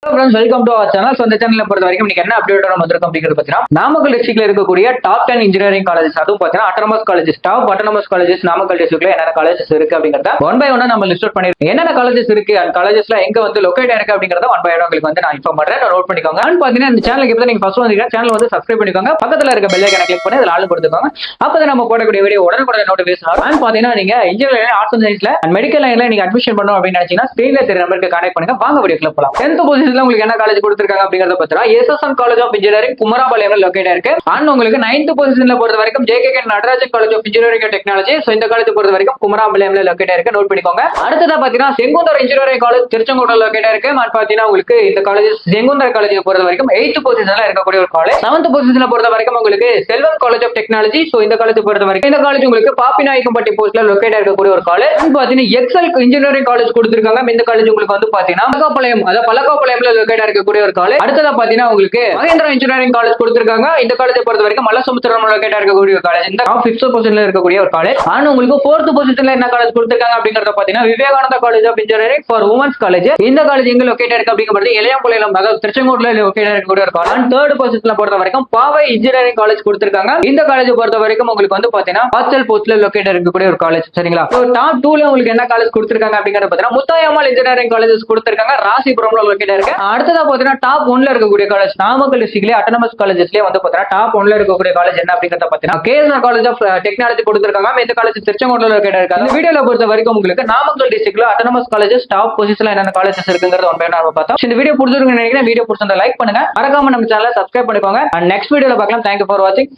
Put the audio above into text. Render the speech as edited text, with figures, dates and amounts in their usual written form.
Welcome to our channel. இந்த சேனல்ல பொறுத்த வரைக்கும் இன்னைக்கு என்ன அப்டேட் வந்திருக்கும் அப்படிங்கிறது பார்த்தீங்கன்னா, நாமக்கல் டிஸ்ட்ரிக்ட்ல இருக்கக்கூடிய டாப் 10 இன்ஜினியரிங் காலேஜஸ், அதுவும் பார்த்தீங்கன்னா autonomous colleges, top autonomous colleges Namakkal டிஸ்ட்ரிக்ட்ல என்னென்ன காலேஜஸ் இருக்கு அப்படிங்கறத ஒன் பை ஒன்னா நம்ம லிஸ்ட் அவுட் பண்ணிருக்கோம். என்னென்ன காலேஜஸ் இருக்கு அந்த காலேஜஸ்ல எங்க வந்து லொகேட் இருக்கு அப்படிங்கறத ஒன் பை ஒன் உங்களுக்கு வந்து நான் இன்ஃபார்ம் பண்றேன். நோட் பண்ணிக்கோங்க. அண்ட் பாத்தீங்கன்னா இந்த சேனலுக்கு இப்போ நீங்க ஃபர்ஸ்ட் வந்தீங்கன்னா சேனல் வந்து சப்ஸ்கிரைப் பண்ணிக்கோங்க. பக்கத்துல இருக்க பெல் ஐகானை கிளிக் பண்ணி அதுல ஆல் கொடுத்துக்கோங்க. அப்பதான் நம்ம போடக்கூடிய வீடியோ உடனுக்குடன் நோட்டிஃபிகேஷன் வரும். அண்ட் பாத்தீங்கன்னா நீங்க இன்ஜினியரிங், ஆர்ட்ஸ் அண்ட் சயின்ஸ்ல அண்ட் மெடிக்கல் லைன்ல நீங்க அட்மிஷன் பண்ணணும் அப்படின்னு நினைச்சீங்கன்னா ஸ்கிரீன்ல தெரிய நம்பருக்கு கான்டாக்ட் பண்ணுங்க. வாங்க வீடியோக்குள்ள போலாம். 10th பொசிஷன்ல உங்களுக்கு என்ன காலேஜ் கொடுத்திருக்காங்க அப்படிங்கறத பத்தினா எஸ்எஸ்என் காலேஜ் ஆஃப் இன்ஜினியரிங் குமராபாளையம்ல லொகேட் இருக்கு. அண்ட் உங்களுக்கு 9th பொசிஷன்ல பொறுத்த வரைக்கும் JK Natarajan college of engineering and technology. So இந்த காலேஜ் பொறுத்த வரைக்கும் குமராபாளையம்ல லொகேட் இருக்கு. நோட் பண்ணிக்கோங்க. அடுத்ததா பாத்தீங்கன்னா செங்குந்தர் இன்ஜினியரிங் காலேஜ் திருச்செங்கோடுல லொகேட் இருக்கு. அண்ட் பாத்தீங்கன்னா உங்களுக்கு இந்த காலேஜ் செங்குந்தர் காலேஜ் பொறுத்த வரைக்கும் 8th பொசிஷன்ல இருக்கக்கூடிய ஒரு காலேஜ். 7th பொசிஷன்ல பொறுத்த வரைக்கும் உங்களுக்கு செல்வம் காலேஜ் ஆஃப் டெக்னாலஜி. சோ இந்த காலேஜ் பொறுத்த வரைக்கும் இந்த காலேஜ் உங்களுக்கு பாப்பிநாயக்கம்பட்டி போஸ்ட்ல லொகேட் இருக்கக்கூடிய ஒரு காலேஜ். அண்ட் பாத்தீங்கன்னா எக்ஸல் இன்ஜினியரிங் காலேஜ் கொடுத்திருக்காங்க. இந்த காலேஜ் உங்களுக்கு வந்து பாத்தீங்கன்னா பல்லக்காப்பாளையம்ல லொகேட் இருக்கக்கூடிய ஒரு காலேஜ். அடுத்ததா பாத்தீங்கன்னா உங்களுக்கு மகேந்திரா இன்ஜினியரிங் காலேஜ் கொடுத்திருக்காங்க. இந்த காலேஜை பொறுத்த வரைக்கும் மல்லசமுத்திரம் லொகேட் இருக்கக்கூடிய ஒரு காலேஜ். இந்த 5th பொசிஷன்ல இருக்கக்கூடிய ஒரு காலேஜ். ஆனா உங்களுக்கு 4th பொசிஷன்ல என்ன காலேஜ் கொடுத்திருக்காங்க அப்படிங்கறத பாத்தீங்கன்னா Vivekananda college of engineering for women's college. இந்த காலேஜ் எங்க லொகேட் இருக்கு அப்படிங்கிறது இளையாம்பாளையம், அதாவது திருச்செங்கோடுல லொகேட் இருக்கக்கூடிய ஒரு காலேஜ். 3rd பொசிஷன்ல பொறுத்த வரைக்கும் பாவை இன்ஜினியரிங் காலேஜ் கொடுத்திருக்காங்க. இந்த காலேஜ் பொறுத்த வரைக்கும் உங்களுக்கு வந்து பாத்தீங்கன்னா ஹாஸ்டல் போஸ்ட்ல லொகேட் இருக்கக்கூடிய ஒரு காலேஜ். சரிங்களா? டாப் 2ல உங்களுக்கு என்ன காலேஜ் கொடுத்திருக்காங்க அப்படிங்கறத பாத்தீங்கன்னா முத்தாயம்மாள் இன்ஜினியரிங் காலேஜஸ் கொடுத்திருக்காங்க. ராசிபுரம்ல லொகேட் இருக்கு. அடுத்ததா பாத்தீங்கன்னா டாப் 1ல இருக்கக்கூடிய காலேஜ் நாமக்கல் டிஸ்ட்ரிக்ட்ல அட்டானமஸ் காலேஜஸ்லயே வந்து பாத்தீங்கன்னா டாப் 1ல இருக்கக்கூடிய காலேஜ் என்ன அப்படிங்கறத பாத்தீங்கன்னா கேஎஸ்ஆர் காலேஜ் ஆஃப் டெக்னாலஜி கொடுத்திருக்காங்க. இந்த காலேஜ் திருச்செங்கோடுல லொகேட் இருக்கு. இந்த வீடியோல பொறுத்த வரைக்கும் உங்களுக்கு நாமக்கல் டிஸ்ட்ரிக்ட்ல அட்டானமஸ் காலேஜஸ் டாப் பொசிஷன்ல என்னென்ன காலேஜஸ் இருக்குங்கிறது ஒன் பை ஒன் பார்த்தோம். இந்த வீடியோ பிடிச்சிருக்குன்னு நினைக்கிறேன். வீடியோ பிடிச்சிருந்தா லைக் பண்ணுங்க. மறக்காம நம்ம சேனலை சப்ஸ்கிரைப் பண்ணிக்கோங்க. அண்ட் நெக்ஸ்ட் வீடியோல பார்க்கலாம். தேங்க்யூ ஃபார் வாட்சிங்.